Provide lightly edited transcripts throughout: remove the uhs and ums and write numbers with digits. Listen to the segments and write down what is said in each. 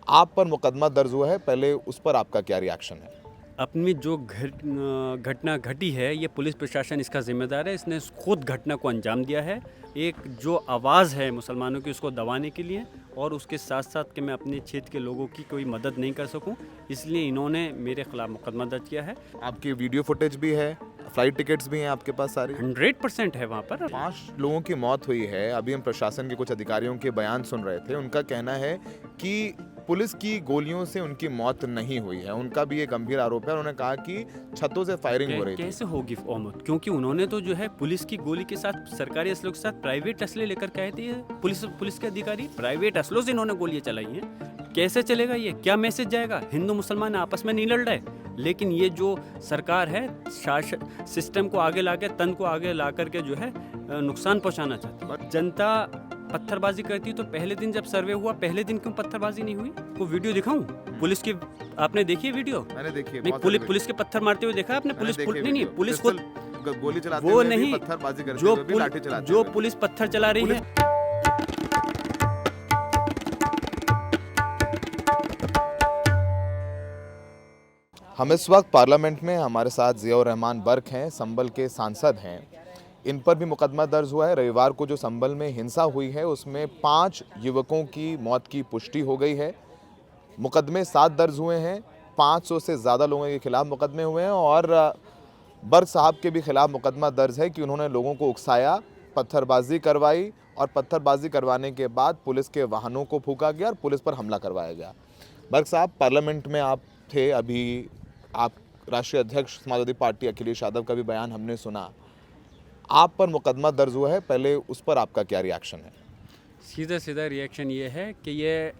आप पर मुकदमा दर्ज हुआ है, पहले उस पर आपका क्या रिएक्शन है? अपनी जो घटना घटी है, ये पुलिस प्रशासन इसका ज़िम्मेदार है। इसने खुद घटना को अंजाम दिया है। एक जो आवाज़ है मुसलमानों की, उसको दबाने के लिए, और उसके साथ साथ कि मैं अपने क्षेत्र के लोगों की कोई मदद नहीं कर सकूं, इसलिए इन्होंने मेरे खिलाफ मुकदमा दर्ज किया है। आपकी वीडियो फुटेज भी है, फ्लाइट टिकट्स भी हैं आपके पास सारी? 100% है वहाँ पर। 5 लोगों की मौत हुई है। अभी हम प्रशासन के कुछ अधिकारियों के बयान सुन रहे थे। उनका कहना है कि पुलिस की गोलियों से उनकी मौत नहीं हुई है। उनका भी ये गंभीर आरोप है। उन्होंने कहा कि छतों से फायरिंग हो रही थी। कैसे होगी ओमद? क्योंकि उन्होंने तो जो है पुलिस की गोली के साथ, सरकारी असलों के साथ प्राइवेट असले लेकर के आए थे। पुलिस के अधिकारी प्राइवेट असलों से इन्होंने गोलियां चलाई हैं। कैसे चलेगा ये? क्या मैसेज जाएगा? हिंदू मुसलमान आपस में नहीं लड़ रहे, लेकिन ये जो सरकार है शासन सिस्टम को आगे लाके, तन को आगे ला करके जो है नुकसान पहुंचाना चाहती है। जनता पत्थरबाजी करती तो पहले दिन जब सर्वे हुआ, पहले दिन क्यों पत्थरबाजी नहीं हुई? वो वीडियो दिखाऊं पुलिस की? आपने देखी है वीडियो? मैंने देखी है। नहीं, पुलिस के पत्थर मारते हुए देखा आपने? नहीं, पुलिस खुद गोली चलाते वो हुए भी, नहीं, पत्थरबाजी करते हुए भी, लाठी चलाते जो हुए भी। पुलिस पत्थर चला रही है। हम इस वक्त पार्लियामेंट में, हमारे साथ ज़ियाउर रहमान बर्क हैं, संभल के सांसद हैं। इन पर भी मुकदमा दर्ज हुआ है। रविवार को जो संभल में हिंसा हुई है उसमें 5 युवकों की मौत की पुष्टि हो गई है। मुकदमे 7 दर्ज हुए हैं। 500 से ज़्यादा लोगों के खिलाफ मुकदमे हुए हैं और बर्क साहब के भी खिलाफ मुकदमा दर्ज है कि उन्होंने लोगों को उकसाया, पत्थरबाजी करवाई और पत्थरबाजी करवाने के बाद पुलिस के वाहनों को फूंका गया और पुलिस पर हमला करवाया गया। बर्क साहब, पार्लियामेंट में आप थे अभी, आप राष्ट्रीय अध्यक्ष समाजवादी पार्टी अखिलेश यादव का भी बयान हमने सुना। आप पर मुकदमा दर्ज हुआ है, पहले उस पर आपका क्या रिएक्शन है? सीधा रिएक्शन ये है कि ये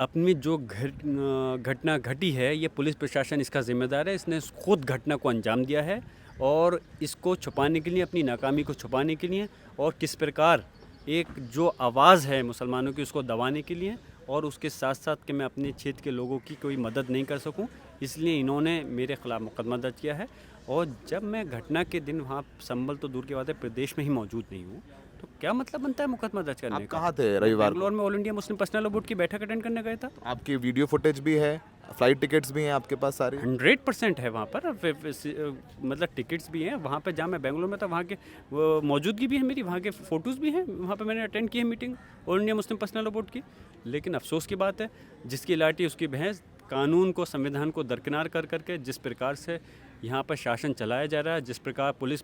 अपनी जो घटना घटी है, ये पुलिस प्रशासन इसका ज़िम्मेदार है। इसने खुद घटना को अंजाम दिया है, और इसको छुपाने के लिए, अपनी नाकामी को छुपाने के लिए, और किस प्रकार एक जो आवाज़ है मुसलमानों की, उसको दबाने के लिए, और उसके साथ साथ कि मैं अपने क्षेत्र के लोगों की कोई मदद नहीं कर सकूं, इसलिए इन्होंने मेरे खिलाफ मुकदमा दर्ज किया है। और जब मैं घटना के दिन वहाँ संभल तो दूर की बात है, प्रदेश में ही मौजूद नहीं हूँ, तो क्या मतलब बनता है मुकदमा दर्ज करने आप का? कहाँ थे रविवार को? बेंगलोर में all India Muslim personal law board की बैठक अटेंड करने गए था। आपकी वीडियो फुटेज भी है, फ्लाइट टिकट्स भी हैं आपके पास सारी? 100% है वहाँ पर। मतलब टिकट्स भी हैं वहाँ पे। जहाँ मैं बेंगलोर में था, वहाँ के मौजूदगी भी है मेरी, वहाँ के फ़ोटोज़ भी हैं। वहाँ पे मैंने अटेंड की है meeting all India Muslim personal law board की। लेकिन अफसोस की बात है, जिसकी लाठी उसकी भैंस। कानून को, संविधान को दरकिनार कर करके जिस प्रकार से यहाँ पर शासन चलाया जा रहा है, जिस प्रकार पुलिस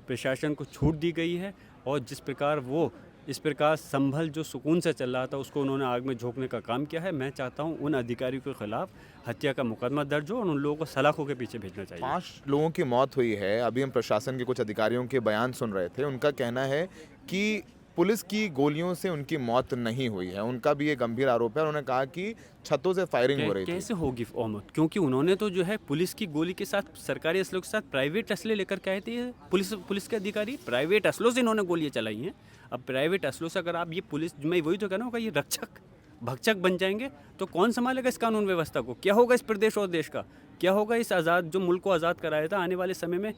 प्रशासन को छूट दी गई है, और जिस प्रकार वो इस प्रकार संभल जो सुकून से चल रहा था, उसको उन्होंने आग में झोंकने का काम किया है। मैं चाहता हूँ उन अधिकारियों के खिलाफ हत्या का मुकदमा दर्ज हो और उन लोगों को सलाखों के पीछे भेजना चाहिए। 5 लोगों की मौत हुई है। अभी हम प्रशासन के कुछ अधिकारियों के बयान सुन रहे थे। उनका कहना है कि पुलिस की गोलियों से उनकी मौत नहीं हुई है। उनका भी ये गंभीर आरोप है। उन्होंने कहा कि छतों से फायरिंग हो रही थी। कैसे होगी ओमद? क्योंकि उन्होंने तो जो है पुलिस की गोली के साथ, सरकारी असलों के साथ प्राइवेट असले लेकर के आए थे। पुलिस के अधिकारी प्राइवेट असलों से इन्होंने गोलियां चलाई हैं। अब प्राइवेट असलों से अगर आप ये पुलिस, मैं वही तो कहना होगा, ये रक्षक भक्षक बन जाएंगे तो कौन संभालेगा इस कानून व्यवस्था को? क्या होगा इस प्रदेश और देश का? क्या होगा इस आज़ाद, जो मुल्क को आज़ाद कराया था, आने वाले समय में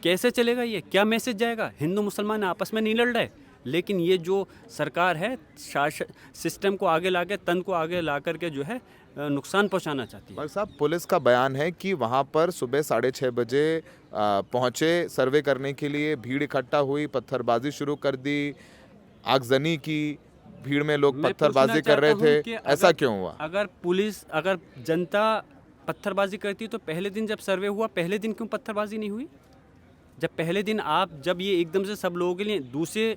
कैसे चलेगा ये? क्या मैसेज जाएगा? हिंदू मुसलमान आपस में नहीं लड़ रहे, लेकिन ये जो सरकार है शासन सिस्टम को आगे लाके, तन को आगे ला करके जो है नुकसान पहुंचाना चाहती है। बर्क साहब, पुलिस का बयान है कि वहाँ पर सुबह 6:30 बजे पहुँचे सर्वे करने के लिए, भीड़ इकट्ठा हुई, पत्थरबाजी शुरू कर दी, आगजनी की, भीड़ में लोग पत्थरबाजी कर रहे थे। ऐसा क्यों हुआ? अगर जनता पत्थरबाजी करती तो पहले दिन जब सर्वे हुआ, पहले दिन क्यों पत्थरबाजी नहीं हुई? जब पहले दिन जब ये एकदम से सब लोगों के लिए, दूसरे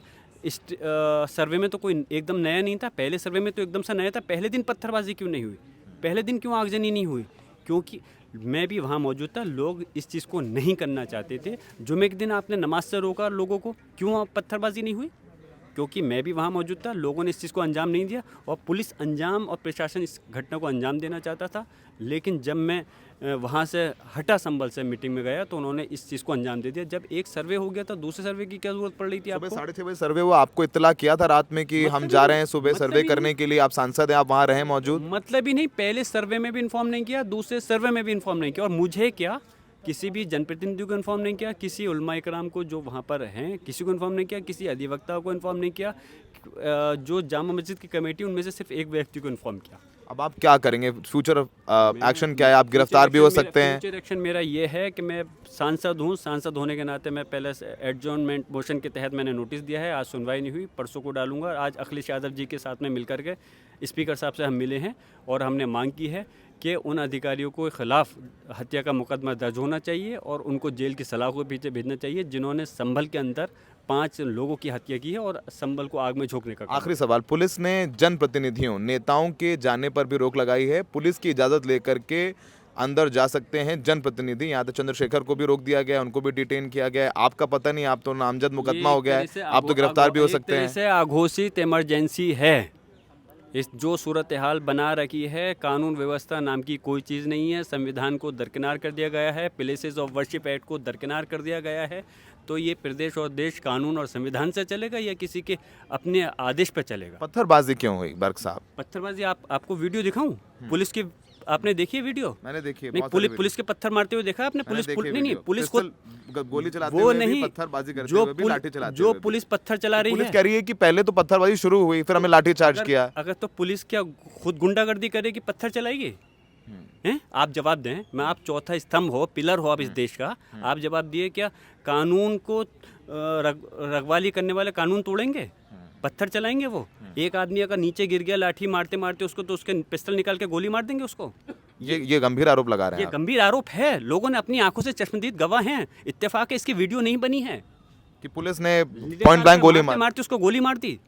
सर्वे में तो कोई एकदम नया नहीं था, पहले सर्वे में तो एकदम से नया था, पहले दिन पत्थरबाजी क्यों नहीं हुई? पहले दिन क्यों आगजनी नहीं हुई? क्योंकि मैं भी वहाँ मौजूद था, लोग इस चीज़ को नहीं करना चाहते थे। जुमे के दिन आपने नमाज से रोका लोगों को, क्यों पत्थरबाजी नहीं हुई? क्योंकि मैं भी वहाँ मौजूद था, लोगों ने इस चीज़ को अंजाम नहीं दिया, और पुलिस अंजाम और प्रशासन इस घटना को अंजाम देना चाहता था। लेकिन जब मैं वहाँ से हटा, संभल से मीटिंग में गया, तो उन्होंने इस चीज़ को अंजाम दे दिया। जब एक सर्वे हो गया था, दूसरे सर्वे की क्या जरूरत पड़ रही थी आपको? सुबह 6:30 बजे सर्वे हुआ, आपको इत्तला किया था रात में कि हम जा रहे हैं सुबह सर्वे करने के लिए? आप सांसद हैं, आप वहाँ रहे मौजूद? मतलब ही नहीं, पहले सर्वे में भी इन्फॉर्म नहीं किया, दूसरे सर्वे में भी इन्फॉर्म नहीं किया, और मुझे क्या, किसी भी जनप्रतिनिधि को इन्फॉर्म नहीं किया, किसी उलमा इकराम को जो वहाँ पर हैं किसी को इन्फॉर्म नहीं किया, किसी अधिवक्ता को इन्फॉर्म नहीं किया, जो जामा मस्जिद की कमेटी उनमें से सिर्फ एक व्यक्ति को इन्फॉर्म किया। अब आप क्या करेंगे, फ्यूचर एक्शन क्या है? आप गिरफ्तार भी हो सकते हैं। फ्यूचर एक्शन मेरा ये है कि मैं सांसद हूँ, सांसद होने के नाते मैं पहले एडजॉर्नमेंट मोशन के तहत मैंने नोटिस दिया है, आज सुनवाई नहीं हुई, परसों को डालूंगा। आज अखिलेश यादव जी के साथ में मिलकर के स्पीकर साहब से हम मिले हैं और हमने मांग की है कि उन अधिकारियों को खिलाफ हत्या का मुकदमा दर्ज होना चाहिए और उनको जेल की सलाह को पीछे भेजना चाहिए, जिन्होंने संभल के अंदर 5 लोगों की हत्या की है और संभल को आग में झोंकने का। आखिरी सवाल, पुलिस ने जनप्रतिनिधियों नेताओं के जाने पर भी रोक लगाई है। पुलिस की इजाजत लेकर के अंदर जा सकते हैं जनप्रतिनिधि। यहाँ तो चंद्रशेखर को भी रोक दिया गया है, उनको भी डिटेन किया गया है। आपका पता नहीं, आप तो नामजद मुकदमा हो गया है, आप तो गिरफ्तार भी हो सकते हैं। इसे अघोषित इमरजेंसी है। इस जो सूरत हाल बना रखी है, कानून व्यवस्था नाम की कोई चीज़ नहीं है। संविधान को दरकिनार कर दिया गया है, प्लेसेस ऑफ वर्शिप एक्ट को दरकिनार कर दिया गया है। तो ये प्रदेश और देश कानून और संविधान से चलेगा या किसी के अपने आदेश पर चलेगा? पत्थरबाजी क्यों हुई बर्क साहब? पत्थरबाजी आपको वीडियो दिखाऊं पुलिस की? आपने देखी है वीडियो? मैंने देखी है। नहीं, पुलिस के पत्थर मारते हुए देखा आपने? पुलिस नहीं, पुलिस को गोली चलाते वो हुए नहीं, भी, पत्थरबाजी करते हुए भी, लाठी चलाते जो हुए भी। पुलिस पत्थर चला रही पुलिस है, कह रही है कि पहले तो पत्थरबाजी शुरू हुई, फिर हमें लाठी चार्ज किया। अगर तो पुलिस क्या खुद गुंडागर्दी करेगी, पत्थर चलाएगी? हैं? आप जवाब दें। मैं आप चौथा स्तंभ हो, पिलर हो आप इस देश का, आप जवाब दिए क्या कानून को रखवाली करने वाले कानून तोड़ेंगे? पत्थर चलाएंगे वो? एक आदमी अगर नीचे गिर गया लाठी मारते मारते उसको, तो उसके पिस्टल निकाल के गोली मार देंगे उसको? ये गंभीर आरोप लगा रहे हैं ये आप। गंभीर आरोप है। लोगों ने अपनी आंखों से चश्मदीद गवाह हैं, इत्तेफाक है इसकी वीडियो नहीं बनी है कि पुलिस ने पॉइंट ब्लैंक गोली मारती उसको गोली मार दी।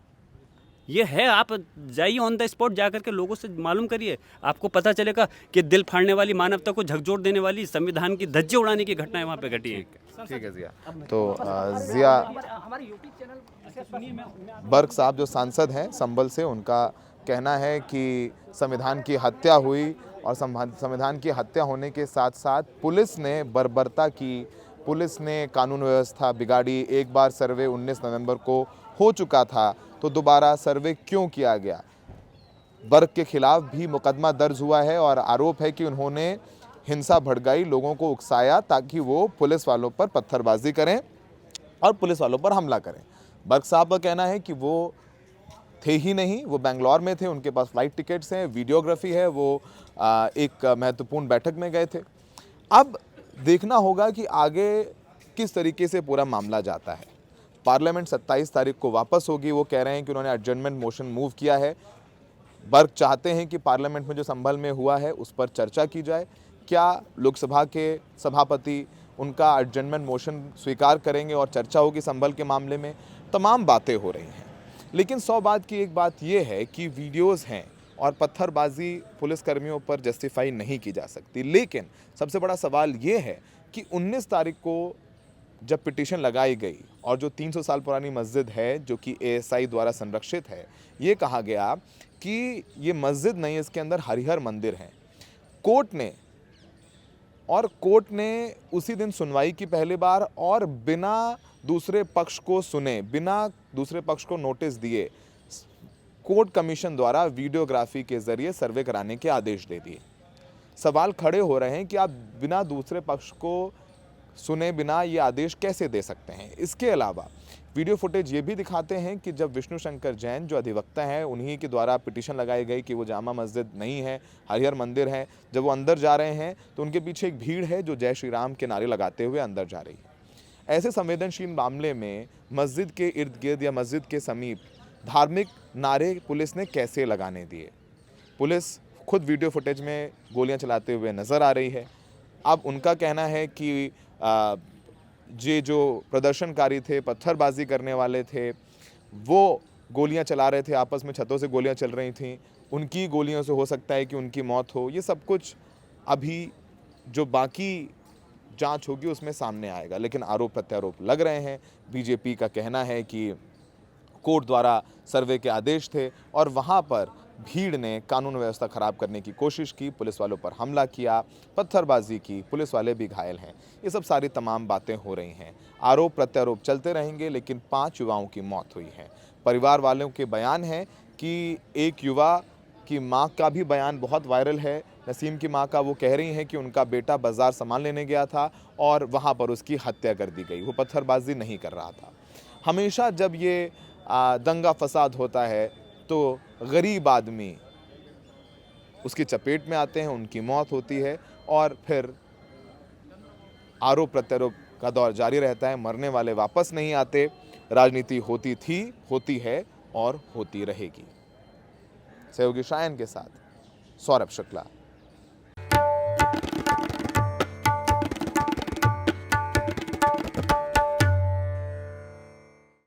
ये है, आप जाइए ऑन द स्पॉट जा करके लोगों से मालूम करिए, आपको पता चलेगा कि दिल फाड़ने वाली, मानवता को झकझोर देने वाली, संविधान की धज्जे उड़ाने की घटनाएं वहाँ पे घटी हैं। ठीक है जिया। तो जिया बर्क साहब जो सांसद हैं संभल से, उनका कहना है कि संविधान की हत्या हुई और संविधान की हत्या होने के साथ साथ पुलिस ने बर्बरता की, पुलिस ने कानून व्यवस्था बिगाड़ी। एक बार सर्वे 19 नवंबर को हो चुका था, तो दोबारा सर्वे क्यों किया गया? बर्क के खिलाफ भी मुकदमा दर्ज हुआ है और आरोप है कि उन्होंने हिंसा भड़काई, लोगों को उकसाया ताकि वो पुलिस वालों पर पत्थरबाजी करें और पुलिस वालों पर हमला करें। बर्क साहब का कहना है कि वो थे ही नहीं, वो बेंगलोर में थे, उनके पास फ्लाइट टिकट्स हैं, वीडियोग्राफी है, वो एक महत्वपूर्ण बैठक में गए थे। अब देखना होगा कि आगे किस तरीके से पूरा मामला जाता है। पार्लियामेंट 27 तारीख को वापस होगी। वो कह रहे हैं कि उन्होंने एडजर्नमेंट मोशन मूव किया है। बर्क चाहते हैं कि पार्लियामेंट में जो संभल में हुआ है उस पर चर्चा की जाए। क्या लोकसभा के सभापति उनका एडजर्नमेंट मोशन स्वीकार करेंगे और चर्चा होगी संभल के मामले में? तमाम बातें हो रही हैं, लेकिन 100 बात की एक बात यह है कि वीडियोस हैं और पत्थरबाजी पुलिसकर्मियों पर जस्टिफाई नहीं की जा सकती। लेकिन सबसे बड़ा सवाल ये है कि 19 तारीख को जब पिटीशन लगाई गई और जो 300 साल पुरानी मस्जिद है जो कि ASI द्वारा संरक्षित है, ये कहा गया कि ये मस्जिद नहीं, इसके अंदर हरिहर मंदिर है। कोर्ट ने उसी दिन सुनवाई की पहली बार और बिना दूसरे पक्ष को सुने, बिना दूसरे पक्ष को नोटिस दिए, कोर्ट कमीशन द्वारा वीडियोग्राफी के जरिए सर्वे कराने के आदेश दे दिए। सवाल खड़े हो रहे हैं कि आप बिना दूसरे पक्ष को सुने बिना ये आदेश कैसे दे सकते हैं। इसके अलावा वीडियो फुटेज ये भी दिखाते हैं कि जब विष्णु शंकर जैन जो अधिवक्ता हैं, उन्हीं के द्वारा पिटीशन लगाई गई कि वो जामा मस्जिद नहीं है, हरिहर मंदिर है, जब वो अंदर जा रहे हैं तो उनके पीछे एक भीड़ है जो जय श्री राम के नारे लगाते हुए अंदर जा रही है। ऐसे संवेदनशील मामले में मस्जिद के इर्द गिर्द या मस्जिद के समीप धार्मिक नारे पुलिस ने कैसे लगाने दिए? पुलिस खुद वीडियो फुटेज में गोलियां चलाते हुए नज़र आ रही है। अब उनका कहना है कि ये जो प्रदर्शनकारी थे, पत्थरबाजी करने वाले थे, वो गोलियां चला रहे थे, आपस में छतों से गोलियां चल रही थीं, उनकी गोलियों से हो सकता है कि उनकी मौत हो। ये सब कुछ अभी जो बाकी जांच होगी उसमें सामने आएगा, लेकिन आरोप प्रत्यारोप लग रहे हैं। बीजेपी का कहना है कि कोर्ट द्वारा सर्वे के आदेश थे और वहाँ पर भीड़ ने कानून व्यवस्था खराब करने की कोशिश की, पुलिस वालों पर हमला किया, पत्थरबाजी की, पुलिस वाले भी घायल हैं। ये सब सारी तमाम बातें हो रही हैं। आरोप प्रत्यारोप चलते रहेंगे, लेकिन 5 युवाओं की मौत हुई है। परिवार वालों के बयान है कि एक युवा की मां का भी बयान बहुत वायरल है। नसीम की मां का वो कह रही हैं कि उनका बेटा बाजार सामान लेने गया था और वहां पर उसकी हत्या कर दी गई, वो पत्थरबाजी नहीं कर रहा था। हमेशा जब ये दंगा फसाद होता है तो गरीब आदमी उसकी चपेट में आते हैं, उनकी मौत होती है और फिर आरोप प्रत्यारोप का दौर जारी रहता है। मरने वाले वापस नहीं आते। राजनीति होती थी, होती है और होती रहेगी। सहयोगी शायन के साथ सौरभ शुक्ला।